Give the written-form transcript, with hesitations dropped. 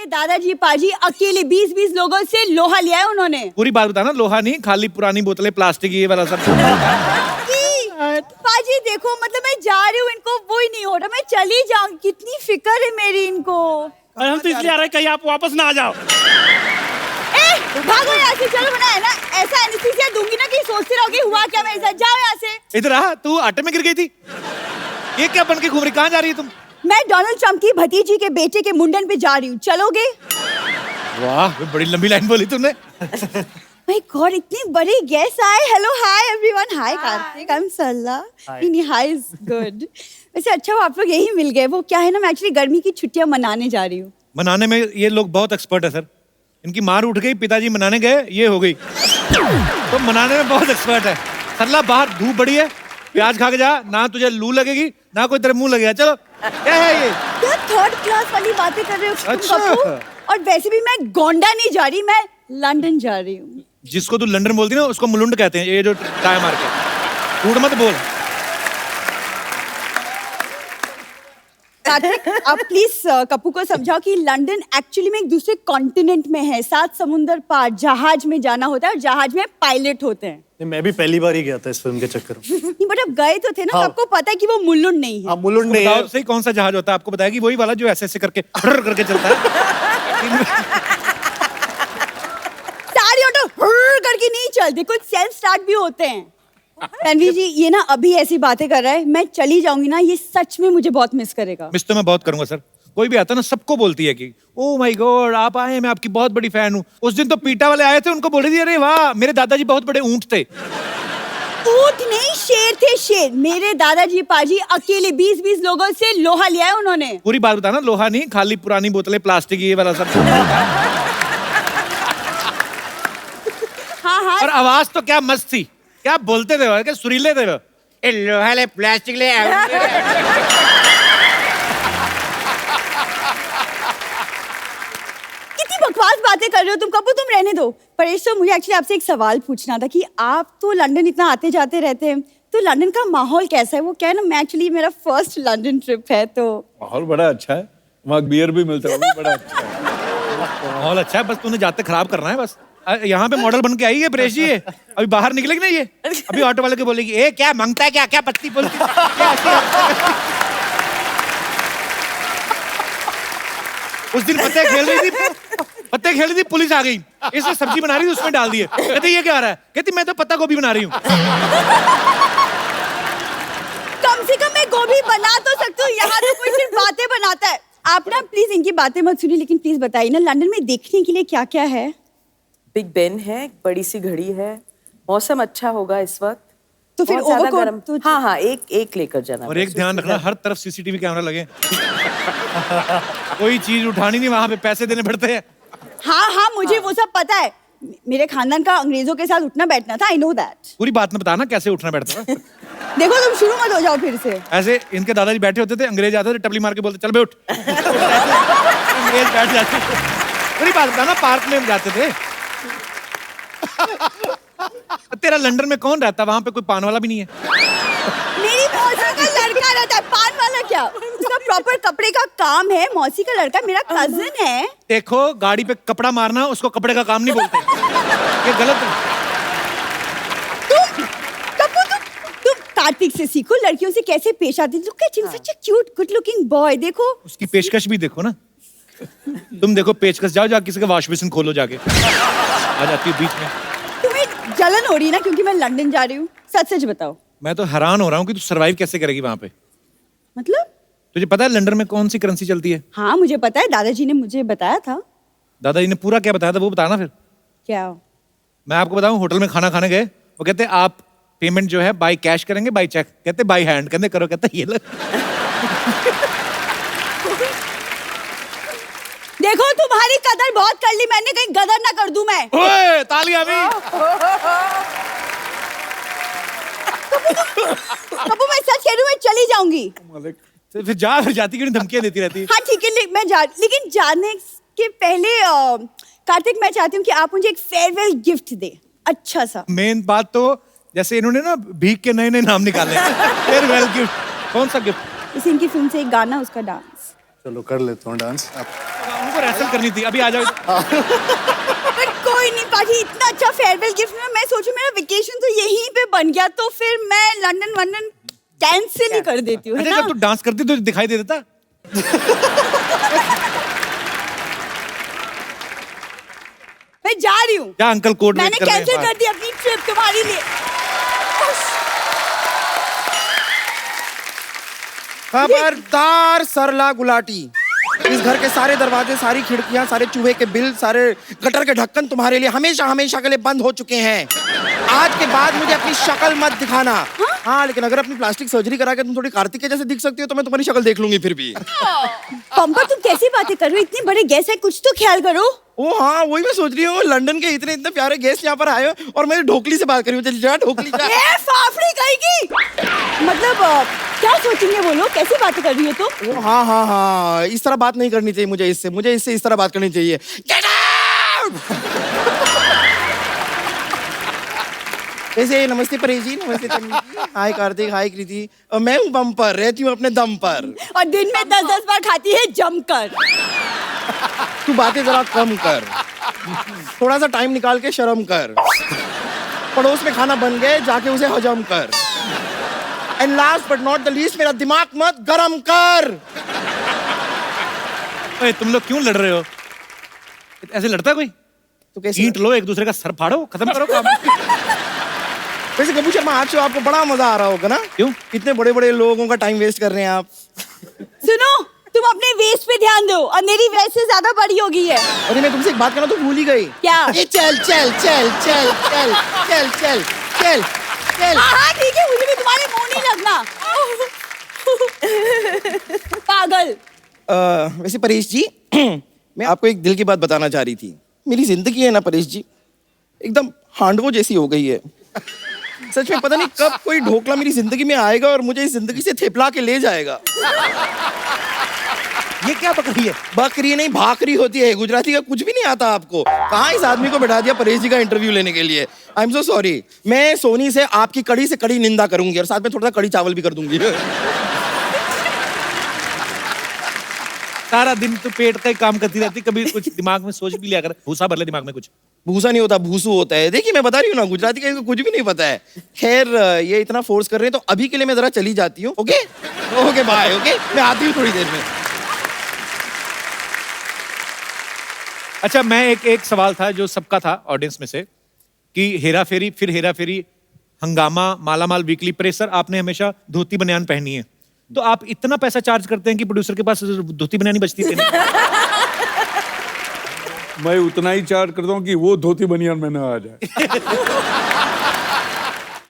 मेरे दादाजी पाजी अकेले 20-20 लोगों से लोहा लिया है उन्होंने। पूरी बात बताना, लोहा नहीं, खाली पुरानी बोतलें, प्लास्टिक, ये वाला सब। पाजी देखो, मतलब मैं जा रही हूँ, इनको वो ही नहीं हो रहा, मैं चली जाऊँ, कितनी फिक्र है मेरी इनको। हम तो इसलिए आ रहे हैं कहीं आप वापस ना आ जाओ। भागो यहाँ से, चलो बना है ना, ऐसा एनेस्थीसिया दूंगी ना कि सोचते रहोगे हुआ क्या मेरे साथ। जाओ यहाँ से। इधर आ, तू आटे में गिर गई थी, ये क्या बन के घूम रही, कहाँ जा रही है तुम? मैं डोनाल्ड ट्रम्प की भतीजी के बेटे के मुंडन पे जा रही हूँ, चलोगे? वाह, बड़ी लंबी लाइन बोली तुमने। माय गॉड, इतनी बड़ी गेस्ट आए। Hello, hi everyone. Hi Kartik, I am Sarla. Hi is good. वैसे अच्छा हुआ आप लोग यही मिल गए। वो क्या है ना, मैं एक्चुअली गर्मी की छुट्टियां मनाने जा रही हूँ। मनाने में ये लोग बहुत एक्सपर्ट है सर। इनकी मार उठ गई, पिताजी मनाने गए, ये हो गई। तो मनाने में बहुत एक्सपर्ट है। सरला, बाहर धूप बड़ी है, प्याज खा के जा, ना तुझे लू लगेगी ना कोई तेरे मुंह लगेगा। चलो। क्या है ये? क्या थर्ड क्लास वाली बातें कर रहे हो तुम अच्छा। कपूर? और वैसे भी मैं गोंडा नहीं जा रही, मैं लंदन जा रही हूँ। जिसको तू लंदन बोलती ना, उसको मुलुंड कहते हैं, ये जो टाई मार के। झूठ मत बोल। आप प्लीज कप्पू को समझाओ कि लंदन एक्चुअली में एक दूसरे कॉन्टिनेंट में है, 7 समुंदर पार जहाज में जाना होता है और जहाज में पायलट होते हैं। मैं भी पहली बार ही गया था इस फिल्म के चक्कर में। नहीं बट अब गए तो थे ना, हाँ। आपको पता है कि वो मुलुंड नहीं है। हाँ, मुलुंड नहीं है। सही, कौन सा जहाज होता है आपको बताएगी? वही वाला जो ऐसे ऐसे करके करके चलता है। सारी ऑटो करके नहीं चलते, कुछ सेल्फ स्टार्ट भी होते हैं। रणवीर जी, ये ना अभी ऐसी बातें कर रहा है, मैं चली जाऊंगी ना, ये सच में मुझे बहुत मिस करेगा। मिस तो मैं बहुत करूंगा सर। कोई भी आता ना, सबको बोलती है कि ओ माय गॉड आप आए, मैं आपकी बहुत बड़ी फैन हूँ। उस दिन तो पीटा वाले आए थे, उनको बोल रही थी अरे वाह मेरे दादाजी बहुत बड़े ऊंट थे। ऊंट नहीं, शेर थे, शेर। मेरे दादाजी पाजी अकेले 20-20 लोगों से लोहा लिया है उन्होंने। पूरी बात बताना, लोहा नहीं, खाली पुरानी बोतलें, प्लास्टिक, ये वाला सब। हाँ। और आवाज तो क्या मस्त थी, क्या बोलते थे, क्या सुरीले थे वो। ए लोहा ले, प्लास्टिक ले। कितनी बकवास बातें कर रहे हो तुम कपूर, तुम रहने दो। परेश, तो मुझे एक्चुअली आपसे एक सवाल पूछना था कि आप तो लंदन इतना आते जाते रहते हैं, तो लंदन का माहौल कैसा है? वो क्या है ना, मैं एक्चुअली मेरा फर्स्ट लंदन ट्रिप है, तो माहौल बड़ा अच्छा है, वहाँ बियर भी मिलता है, वो भी बड़ा अच्छा है। माहौल अच्छा है, बस तूने जाते खराब करना है बस। यहाँ पे मॉडल बन के आई है प्रेश जी, ये अभी बाहर निकलेगी ना, ये अभी ऑटो वाले को बोलेगी ए क्या मांगता है, क्या क्या पत्ती बोलती उस दिन पत्ते खेल रही थी, पुलिस आ गई, इसने सब्जी बना रही थी, उसमें डाल दिए। कहती ये क्या आ रहा है? कहती मैं तो पत्ता गोभी बना रही हूँ। कम से कम मैं गोभी बना तो सकती हूँ, यहाँ तो कोई सिर्फ बातें बनाता है। आप ना प्लीज इनकी बातें मत सुनिए, लेकिन प्लीज बताइए ना लंदन में देखने के लिए क्या क्या है? बिग बेन है, एक बड़ी सी घड़ी है, मौसम अच्छा होगा इस वक्त, तो फिर बहुत ज्यादा ओवरकोट गर्म। तो हाँ, एक लेकर जाना। और एक ध्यान रखना, हर तरफ सीसीटीवी कैमरा लगे। कोई चीज उठानी नहीं, वहां पे पैसे देने पड़ते हैं। हाँ, मुझे वो सब पता है। मेरे खानदान का अंग्रेजों के साथ उठना बैठना था, आई नो दैट। पूरी बात में बताना कैसे उठना बैठता था। देखो तुम शुरू मत हो जाओ फिर से। ऐसे इनके दादाजी बैठे होते थे, अंग्रेज आते थे, टपली मार के बोलते चल बे उठ। अंग्रेज बैठ जाते। पूरी बात बताना, पार्क में जाते थे। तेरा लंदन में कौन रहता? वहां पे कोई पान वाला भी नहीं है। मेरी मौसी का लड़का रहता है, पान वाला क्या? उसका प्रॉपर कपड़े का काम है, मौसी का लड़का मेरा कजिन है। देखो, गाड़ी पे कपड़ा मारना उसको कपड़े का काम नहीं बोलते, ये गलत है। तुम कार्तिक से सीखो, लड़कियों से कैसे पेश आती। Look at him, such a cute good looking boy. देखो उसकी पेशकश भी देखो ना। तुम देखो पेचकश, जाओ किसी का वॉश बेसिन खोलो जाके, आ जाती है बीच में। तुम्हें जलन हो रही है ना क्योंकि मैं लंदन जा रही हूँ? सच सच बताओ। मैं तो हैरान हो रहा हूँ कि तू सरवाइव कैसे करेगी वहां पे। मतलब? तुझे पता है लंदन में कौन सी करेंसी चलती है? हाँ मुझे पता है, दादाजी ने मुझे बताया था। दादाजी ने पूरा क्या बताया था वो बताना फिर। क्या? मैं आपको बताऊं, होटल में खाना खाने गए, वो कहते आप पेमेंट जो है बाय कैश करेंगे बाय चेक? कहते बाय हैंड। कहते करो, कहते ये लो। देखो तुम्हारी कदर बहुत कर ली मैंने, कहीं गदर ना कर दूं मैं। ओए तालियां भी। कबू मैं सच कह रही हूँ, मैं चली जाऊंगी। फिर जाती क्यों धमकियां देती रहती है? हाँ ठीक है, लेकिन जाने के पहले कार्तिक मैं चाहती हूँ कि आप मुझे एक फेयरवेल गिफ्ट दे, अच्छा सा। मेन बात तो जैसे इन्होंने ना भीख के नए नए नाम निकाले। फेयरवेल गिफ्ट, कौन सा गिफ्ट? इसी इनकी फिल्म से एक गाना, उसका डांस। चलो कर लेता हूँ डांस। आपको रेसल करनी थी, अभी आ जाओ। बट कोई नहीं पाजी, इतना अच्छा फेयरवेल गिफ्ट में मैं सोचू मेरा वेकेशन तो यहीं पे बन गया, तो फिर मैं लंदन वंदन कैंसिल ही कर देती हूँ, है अच्छा ना? जब तू डांस करती तो दिखाई दे देता। मैं जा रही हूँ, क्या अंकल कोट मैंने कैंसिल कर दी अपनी ट्रिप तुम्हारे लिए। खबरदार सरला गुलाटी, इस घर के सारे दरवाजे, सारी खिड़कियां, सारे चूहे के बिल, सारे गटर के ढक्कन तुम्हारे लिए हमेशा हमेशा के लिए बंद हो चुके हैं। आज के बाद मुझे अपनी शक्ल मत दिखाना। हाँ, लेकिन अगर अपनी प्लास्टिक सर्जरी करा के तुम थोड़ी कार्तिक के जैसे दिख सकती हो तो मैं तुम्हारी शक्ल देख लूंगी फिर भी। पंपा तुम कैसी बातें कर रहे हो, इतने बड़े गेस्ट है, कुछ तो ख्याल करो। ओ हाँ, वही मैं सोच रही हूँ, लंदन के इतने इतने प्यारे गेस्ट यहाँ पर आए हो और मेरी ढोकली से बात करी हूँ। जा ढोकली जा। ये फाफड़ी कहेगी, मतलब क्या सोचेंगे वो लोग, कैसी बातें कर रही हो तुम? ओ हाँ हाँ हाँ, इस तरह बात नहीं करनी चाहिए मुझे इससे इस तरह बात करनी चाहिए। Get out! वैसे नमस्ते परेश जी, नमस्ते तन्वी जी, हाय कार्तिक, हाय कृति। मैं हूँ बम्पर, रहती हूँ अपने दम पर। और दिन में 10-10 बार खाती है जमकर। तू बातें जरा कम कर, थोड़ा सा टाइम निकाल के शर्म कर। पड़ोस में खाना बन गए, जाके उसे हजम कर। And last but not the least, मेरा दिमाग मत गरम कर। ओए, तुम लोग क्यों लड़ रहे हो? ऐसे लड़ता है कोई? तो कैसे ईंट लो, एक दूसरे का सर फाड़ो, खत्म करो काम। वैसे गब्बू शर्मा, आज से आपको बड़ा मजा आ रहा होगा ना? क्यों? कितने बड़े बड़े लोगों का टाइम वेस्ट कर रहे हैं आप। सुनो, तुम अपने वेस्ट पे ध्यान दो, और मेरी वेस्ट से ज्यादा बड़ी हो गई है। अरे मैं तुमसे एक बात करना तो भूल ही गई। क्या? ये चल चल चल चल चल चल चल चल चल। हाँ ठीक है, मुझे भी तुम्हारे मुंह नहीं लगना। पागल। वैसे परेश जी, मैं आपको एक दिल की बात बताना चाह रही थी। मेरी जिंदगी है ना परेश जी, एकदम हांडवो जैसी हो गई है। सच में पता नहीं कब कोई ढोकला मेरी जिंदगी में आएगा और मुझे इस जिंदगी से थेपला के ले जाएगा। ये क्या बकरी है? बकरी नहीं, भाकरी होती है। गुजराती का कुछ भी नहीं आता आपको। कहाँ इस आदमी को बैठा दिया परेश जी का इंटरव्यू लेने के लिए। I am so sorry. मैं सोनी से आपकी कड़ी से कड़ी निंदा करूंगी और साथ में थोड़ा सा कड़ी चावल भी कर दूंगी। सारा दिन तो पेट का ही काम करती रहती, कभी कुछ दिमाग में सोच भी लिया कर। भूसा भर ले दिमाग में कुछ। भूसा नहीं होता, भूसू होता है। देखिए मैं बता रही हूँ ना, गुजराती का इनको कुछ भी नहीं पता है। खैर, ये इतना फोर्स कर रहे हैं तो अभी के लिए मैं जरा चली जाती हूँ। Okay okay bye. ओके, मैं आती हूँ थोड़ी देर में। अच्छा, मैं एक सवाल था जो सबका था ऑडियंस में से, कि हेरा फेरी, फिर हेरा फेरी, हंगामा, मालामाल वीकली, प्रेशर, आपने हमेशा धोती बनियान पहनी है, तो आप इतना पैसा चार्ज करते हैं कि प्रोड्यूसर के पास धोती बनियान बचती है? मैं उतना ही चार्ज करता हूँ कि वो धोती बनियान में ना आ जाए।